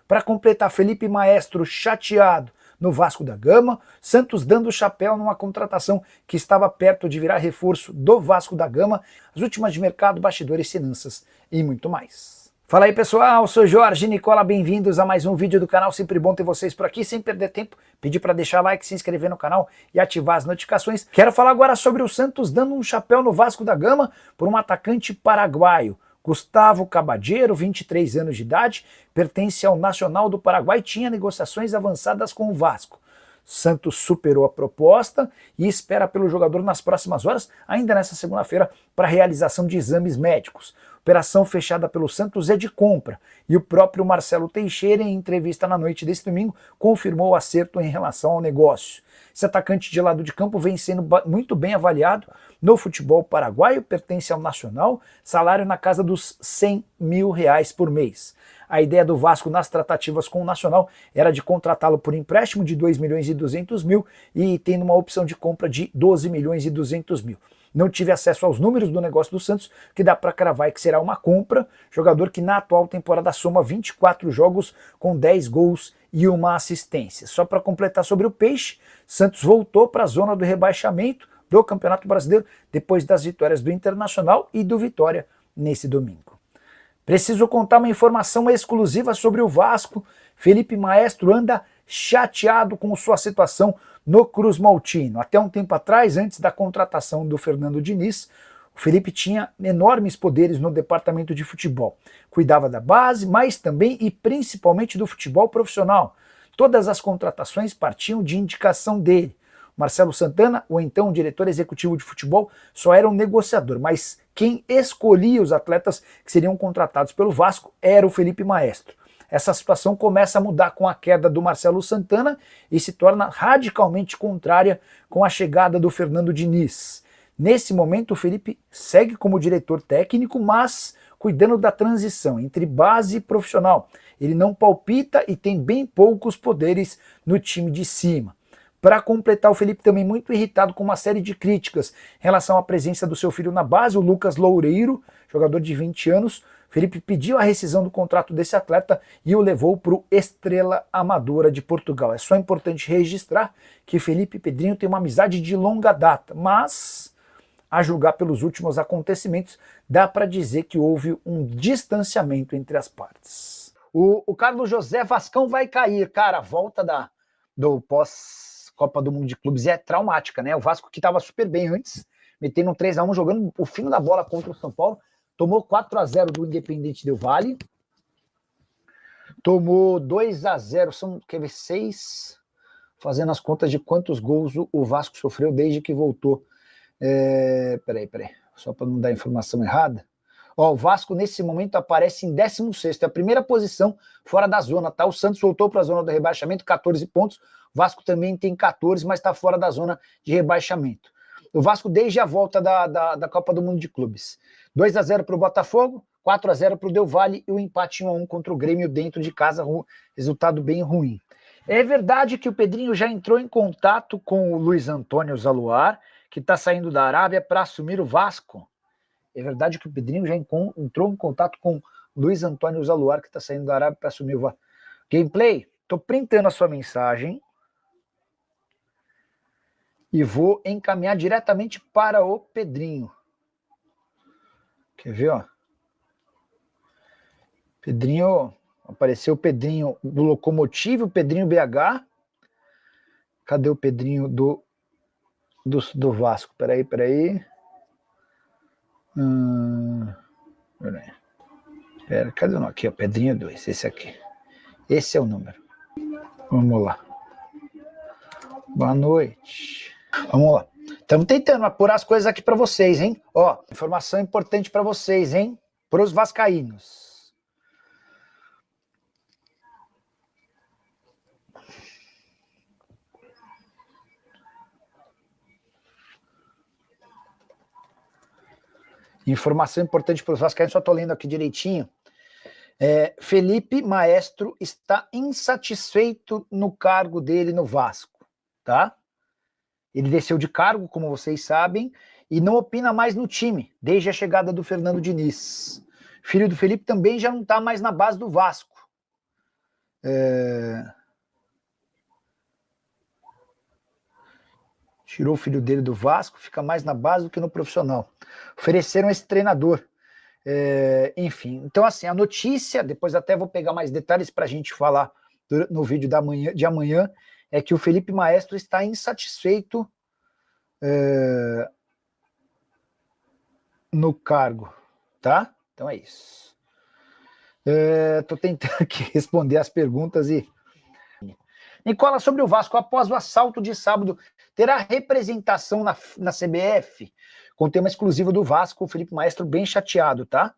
Para completar, Felipe Maestro chateado no Vasco da Gama, Santos dando o chapéu numa contratação que estava perto de virar reforço do Vasco da Gama, as últimas de mercado, bastidores, finanças e muito mais. Fala aí pessoal, sou Jorge Nicola, bem-vindos a mais um vídeo do canal, sempre bom ter vocês por aqui, sem perder tempo, pedir para deixar like, se inscrever no canal e ativar as notificações. Quero falar agora sobre o Santos dando um chapéu no Vasco da Gama por um atacante paraguaio. Gustavo Cabadeiro, 23 anos de idade, pertence ao Nacional do Paraguai, tinha negociações avançadas com o Vasco. Santos superou a proposta e espera pelo jogador nas próximas horas, ainda nesta segunda-feira, para a realização de exames médicos. Operação fechada pelo Santos é de compra, e o próprio Marcelo Teixeira, em entrevista na noite deste domingo, confirmou o acerto em relação ao negócio. Esse atacante de lado de campo vem sendo muito bem avaliado no futebol paraguaio, pertence ao Nacional, salário na casa dos R$100 mil por mês. A ideia do Vasco nas tratativas com o Nacional era de contratá-lo por empréstimo de 2.200.000 e tendo uma opção de compra de 12.200.000. Não tive acesso aos números do negócio do Santos, que dá para cravar que será uma compra, jogador que na atual temporada soma 24 jogos com 10 gols e uma assistência. Só para completar sobre o Peixe, Santos voltou para a zona do rebaixamento do Campeonato Brasileiro depois das vitórias do Internacional e do Vitória nesse domingo. Preciso contar uma informação exclusiva sobre o Vasco. Felipe Maestro anda chateado com sua situação no Cruz Maltino. Até um tempo atrás, antes da contratação do Fernando Diniz, o Felipe tinha enormes poderes no departamento de futebol. Cuidava da base, mas também e principalmente do futebol profissional. Todas as contratações partiam de indicação dele. Marcelo Santana, ou então diretor executivo de futebol, só era um negociador, mas quem escolhia os atletas que seriam contratados pelo Vasco era o Felipe Maestro. Essa situação começa a mudar com a queda do Marcelo Santana e se torna radicalmente contrária com a chegada do Fernando Diniz. Nesse momento, o Felipe segue como diretor técnico, mas cuidando da transição entre base e profissional. Ele não palpita e tem bem poucos poderes no time de cima. Para completar, o Felipe também muito irritado com uma série de críticas em relação à presença do seu filho na base, o Lucas Loureiro, jogador de 20 anos. Felipe pediu a rescisão do contrato desse atleta e o levou para o Estrela Amadora de Portugal. É só importante registrar que Felipe e Pedrinho têm uma amizade de longa data, mas, a julgar pelos últimos acontecimentos, dá para dizer que houve um distanciamento entre as partes. O Carlos José Vascão vai cair, cara, a volta do pós-Copa do Mundo de Clubes é traumática, né? O Vasco que estava super bem antes, metendo um 3-1, jogando o fim da bola contra o São Paulo, tomou 4-0 do Independente Del Valle, tomou 2-0, são, quer ver, 6, fazendo as contas de quantos gols o Vasco sofreu desde que voltou. Peraí, só para não dar informação errada. Ó, o Vasco nesse momento aparece em 16º, é a primeira posição fora da zona, tá? O Santos voltou para a zona do rebaixamento, 14 pontos, o Vasco também tem 14, mas está fora da zona de rebaixamento. O Vasco desde a volta da Copa do Mundo de Clubes. 2-0 para o Botafogo, 4-0 para o Del Valle e o empate 1-1 contra o Grêmio dentro de casa, resultado bem ruim. É verdade que o Pedrinho já entrou em contato com o Luiz Antônio Zaluar, que está saindo da Arábia para assumir o Vasco. É verdade que o Pedrinho já entrou em contato com o Luiz Antônio Zaluar, que está saindo da Arábia para assumir o Vasco. Gameplay, estou printando a sua mensagem e vou encaminhar diretamente para o Pedrinho. Quer ver, ó? Pedrinho, apareceu o Pedrinho do Locomotive, o Pedrinho BH. Cadê o Pedrinho do Vasco? Peraí. Pera, cadê o nome? Aqui, ó, Pedrinho 2, esse aqui. Esse é o número. Vamos lá. Boa noite. Vamos lá. Estamos tentando apurar as coisas aqui para vocês, hein? Ó, informação importante para vocês, hein? Para os vascaínos. Informação importante para os vascaínos, só estou lendo aqui direitinho. Felipe Maestro está insatisfeito no cargo dele no Vasco, tá? Ele desceu de cargo, como vocês sabem, e não opina mais no time, desde a chegada do Fernando Diniz. Filho do Felipe também já não está mais na base do Vasco. Tirou o filho dele do Vasco, fica mais na base do que no profissional. Ofereceram esse treinador. Enfim, então assim, a notícia, depois até vou pegar mais detalhes para a gente falar no vídeo de amanhã, é que o Felipe Maestro está insatisfeito no cargo, tá? Então é isso. Estou tentando aqui responder as perguntas e... Nicola, sobre o Vasco, após o assalto de sábado, terá representação na CBF? Com tema exclusivo do Vasco, o Felipe Maestro bem chateado, tá?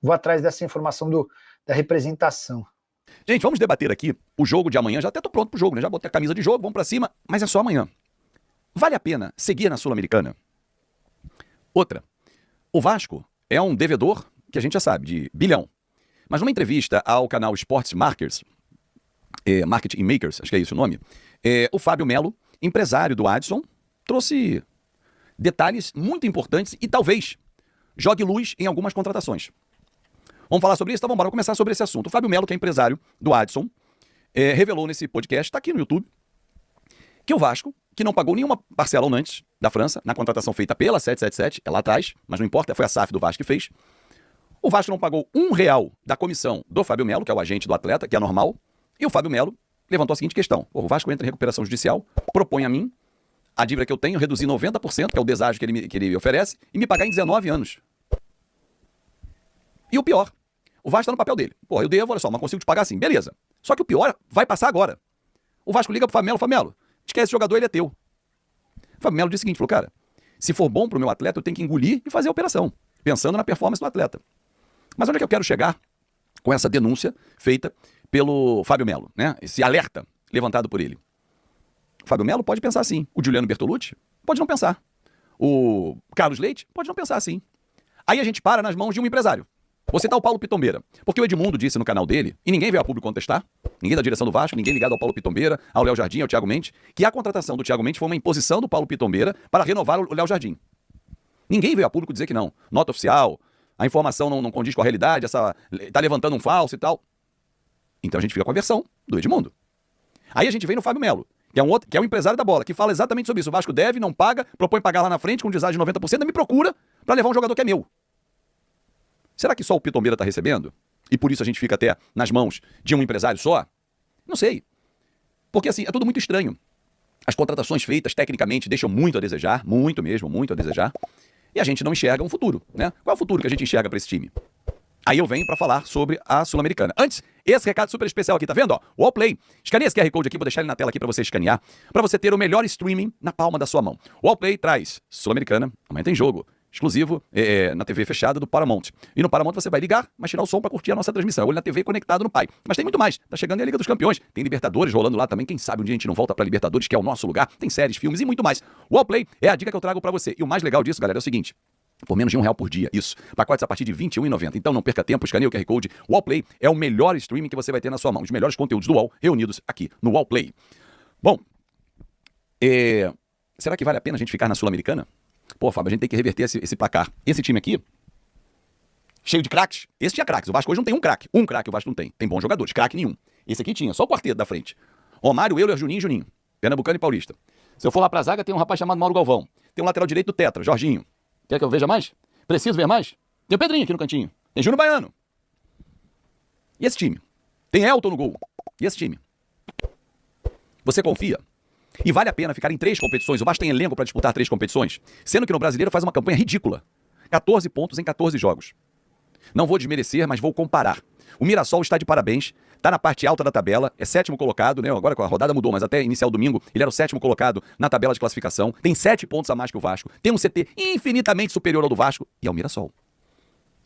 Vou atrás dessa informação da representação. Gente, vamos debater aqui o jogo de amanhã. Já até tô pronto pro jogo, né? Já botei a camisa de jogo, vamos pra cima, mas é só amanhã. Vale a pena seguir na Sul-Americana? Outra, o Vasco é um devedor, que a gente já sabe, de bilhão. Mas numa entrevista ao canal Sports Markers, Marketing Makers, acho que é isso o nome, o Fábio Melo, empresário do Adson, trouxe detalhes muito importantes e talvez jogue luz em algumas contratações. Vamos falar sobre isso? Então vamos começar sobre esse assunto. O Fábio Melo, que é empresário do Adson, revelou nesse podcast, está aqui no YouTube, que o Vasco, que não pagou nenhuma parcela antes da França, na contratação feita pela 777, é lá atrás, mas não importa, foi a SAF do Vasco que fez. O Vasco não pagou R$1 da comissão do Fábio Melo, que é o agente do atleta, que é normal, e o Fábio Melo levantou a seguinte questão. O Vasco entra em recuperação judicial, propõe a mim a dívida que eu tenho, reduzir 90%, que é o deságio que ele oferece, e me pagar em 19 anos. E o pior, o Vasco está no papel dele. Pô, eu devo, olha só, mas consigo te pagar assim. Beleza. Só que o pior vai passar agora. O Vasco liga pro Fábio Melo, esquece esse jogador, ele é teu. O Fábio Melo diz o seguinte, falou, cara, se for bom pro meu atleta, eu tenho que engolir e fazer a operação, pensando na performance do atleta. Mas onde é que eu quero chegar com essa denúncia feita pelo Fábio Melo, né? Esse alerta levantado por ele. O Fábio Melo pode pensar assim. O Giuliano Bertolucci pode não pensar. O Carlos Leite pode não pensar assim. Aí a gente para nas mãos de um empresário. Vou citar o Paulo Pitombeira. Porque o Edmundo disse no canal dele, e ninguém veio a público contestar, ninguém da direção do Vasco, ninguém ligado ao Paulo Pitombeira, ao Léo Jardim, ao Thiago Mendes, que a contratação do Thiago Mendes foi uma imposição do Paulo Pitombeira para renovar o Léo Jardim. Ninguém veio a público dizer que não. Nota oficial, a informação não condiz com a realidade, tá levantando um falso e tal. Então a gente fica com a versão do Edmundo. Aí a gente vem no Fábio Melo, que é um empresário da bola, que fala exatamente sobre isso. O Vasco deve, não paga, propõe pagar lá na frente com um deságio de 90%, e me procura para levar um jogador que é meu. Será que só o Pitombeira está recebendo? E por isso a gente fica até nas mãos de um empresário só? Não sei. Porque assim, é tudo muito estranho. As contratações feitas, tecnicamente, deixam muito a desejar, muito mesmo, muito a desejar. E a gente não enxerga um futuro, né? Qual é o futuro que a gente enxerga para esse time? Aí eu venho para falar sobre a Sul-Americana. Antes, esse recado super especial aqui, tá vendo? Ó, o Allplay. Escaneia esse QR Code aqui, vou deixar ele na tela aqui para você escanear, para você ter o melhor streaming na palma da sua mão. O Allplay traz Sul-Americana, amanhã tem jogo, exclusivo na TV fechada do Paramount. E no Paramount você vai ligar, mas tirar o som para curtir a nossa transmissão. Olha na TV conectado no Pai. Mas tem muito mais. Tá chegando aí a Liga dos Campeões. Tem Libertadores rolando lá também. Quem sabe um dia a gente não volta para Libertadores, que é o nosso lugar. Tem séries, filmes e muito mais. O Allplay é a dica que eu trago para você. E o mais legal disso, galera, é o seguinte. Por menos de R$1 por dia, isso. Pacotes a partir de R$ 21,90. Então não perca tempo, escaneie o QR Code. O Allplay é o melhor streaming que você vai ter na sua mão. Os melhores conteúdos do UOL reunidos aqui no Allplay. Bom, será que vale a pena a gente ficar na Sul-Americana? Pô, Fábio, a gente tem que reverter esse placar. Esse time aqui, cheio de craques. Esse tinha craques. O Vasco hoje não tem um craque. Um craque o Vasco não tem. Tem bons jogadores. Craque nenhum. Esse aqui tinha. Só o quarteto da frente. Romário, Euler, Juninho e Juninho. Pernambucano e Paulista. Se eu for lá pra zaga, tem um rapaz chamado Mauro Galvão. Tem um lateral direito do Tetra, Jorginho. Quer que eu veja mais? Preciso ver mais? Tem o Pedrinho aqui no cantinho. Tem Júnior Baiano. E esse time? Tem Elton no gol. E esse time? Você confia? E vale a pena ficar em 3 competições? O Vasco tem elenco para disputar 3 competições? Sendo que no Brasileiro faz uma campanha ridícula. 14 pontos em 14 jogos. Não vou desmerecer, mas vou comparar. O Mirassol está de parabéns, está na parte alta da tabela, é 7º colocado, né? Agora a rodada mudou, mas até iniciar o domingo ele era o 7º colocado na tabela de classificação, tem 7 pontos a mais que o Vasco, tem um CT infinitamente superior ao do Vasco e ao Mirassol.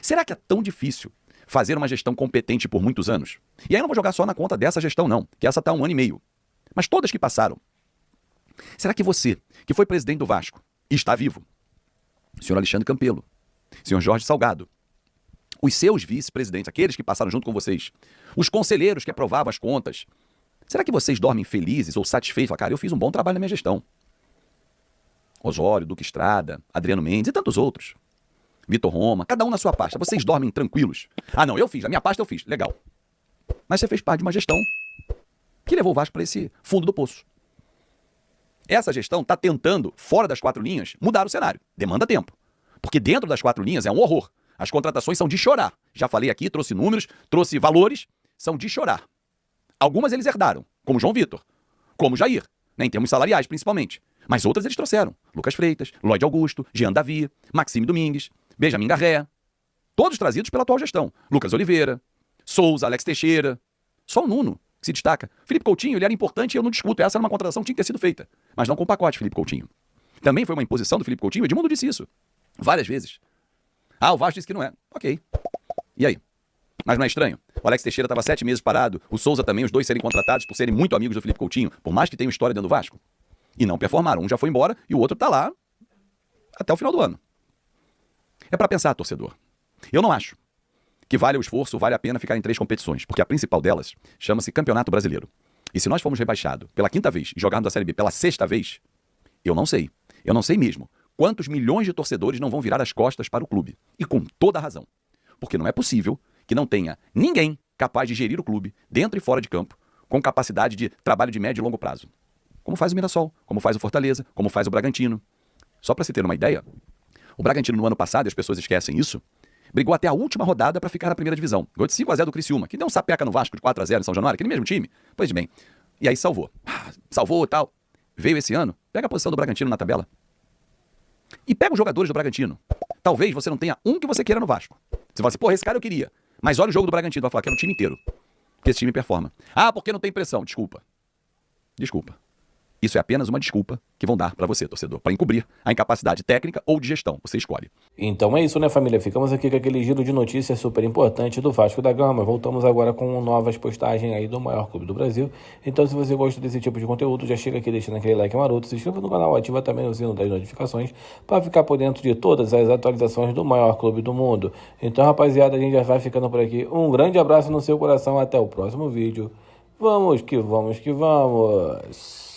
Será que é tão difícil fazer uma gestão competente por muitos anos? E aí eu não vou jogar só na conta dessa gestão não, que essa está há 1 ano e meio, mas todas que passaram. Será que você, que foi presidente do Vasco e está vivo, senhor Alexandre Campelo, senhor Jorge Salgado, os seus vice-presidentes, aqueles que passaram junto com vocês, os conselheiros que aprovavam as contas, será que vocês dormem felizes ou satisfeitos? Falam, cara, eu fiz um bom trabalho na minha gestão. Osório, Duque Estrada, Adriano Mendes e tantos outros. Vitor Roma, cada um na sua pasta. Vocês dormem tranquilos? Ah, não, eu fiz, a minha pasta eu fiz. Legal. Mas você fez parte de uma gestão que levou o Vasco para esse fundo do poço. Essa gestão está tentando, fora das 4 linhas, mudar o cenário. Demanda tempo. Porque dentro das 4 linhas é um horror. As contratações são de chorar. Já falei aqui, trouxe números, trouxe valores, são de chorar. Algumas eles herdaram, como João Vitor, como Jair, né, em termos salariais principalmente. Mas outras eles trouxeram. Lucas Freitas, Lloyd Augusto, Jean Davi, Maxime Domingues, Benjamin Garré. Todos trazidos pela atual gestão. Lucas Oliveira, Souza, Alex Teixeira. Só o Nuno que se destaca. Felipe Coutinho, ele era importante e eu não discuto. Essa era uma contratação que tinha que ter sido feita. Mas não com pacote, Felipe Coutinho. Também foi uma imposição do Felipe Coutinho. O Edmundo disse isso várias vezes. Ah, o Vasco disse que não é. Ok. E aí? Mas não é estranho? O Alex Teixeira estava 7 meses parado. O Souza também, os dois serem contratados por serem muito amigos do Felipe Coutinho. Por mais que tenham história dentro do Vasco. E não performaram. Um já foi embora e o outro tá lá até o final do ano. É para pensar, torcedor. Eu não acho que vale o esforço, vale a pena ficar em 3 competições, porque a principal delas chama-se Campeonato Brasileiro. E se nós formos rebaixados pela 5ª vez e jogarmos a Série B pela 6ª vez, eu não sei mesmo quantos milhões de torcedores não vão virar as costas para o clube. E com toda a razão. Porque não é possível que não tenha ninguém capaz de gerir o clube, dentro e fora de campo, com capacidade de trabalho de médio e longo prazo. Como faz o Mirassol, como faz o Fortaleza, como faz o Bragantino. Só para se ter uma ideia, o Bragantino no ano passado, e as pessoas esquecem isso, brigou até a última rodada para ficar na primeira divisão. Gol de 5-0 do Criciúma, que deu um sapeca no Vasco de 4-0 em São Januário, aquele mesmo time. Pois bem, e aí salvou. Salvou e tal. Veio esse ano, pega a posição do Bragantino na tabela. E pega os jogadores do Bragantino. Talvez você não tenha um que você queira no Vasco. Você fala assim, porra, esse cara eu queria. Mas olha o jogo do Bragantino, vai falar que é no time inteiro. Que esse time performa. Ah, porque não tem pressão. Desculpa. Isso é apenas uma desculpa que vão dar para você, torcedor, para encobrir a incapacidade técnica ou de gestão. Você escolhe. Então é isso, né, família? Ficamos aqui com aquele giro de notícias super importante do Vasco da Gama. Voltamos agora com novas postagens aí do maior clube do Brasil. Então, se você gosta desse tipo de conteúdo, já chega aqui deixando aquele like maroto, se inscreva no canal, ativa também o sino das notificações para ficar por dentro de todas as atualizações do maior clube do mundo. Então, rapaziada, a gente já vai ficando por aqui. Um grande abraço no seu coração, até o próximo vídeo. Vamos que vamos que vamos!